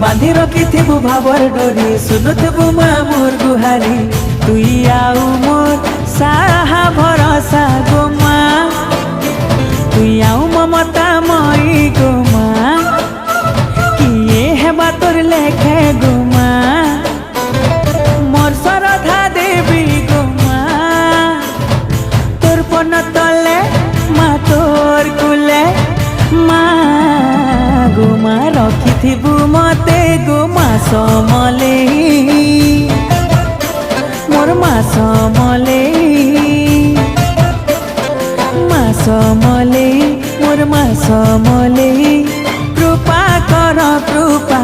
बांधी रखिथिबु भावर डोरी सुनुथिबु मा मोर गुहारी तुई आउ मोर साहा भरोसा गो मा तुई आउ ममता मई गो मा किए हेबा तोर लेखे गो मा मोर सरधा देवी गो मा तोर पन तले मा तोर कुले मा गो मा रखिथिबु मते गो मा समले मोर मा समले मोर मा समले कृपा कर कृपा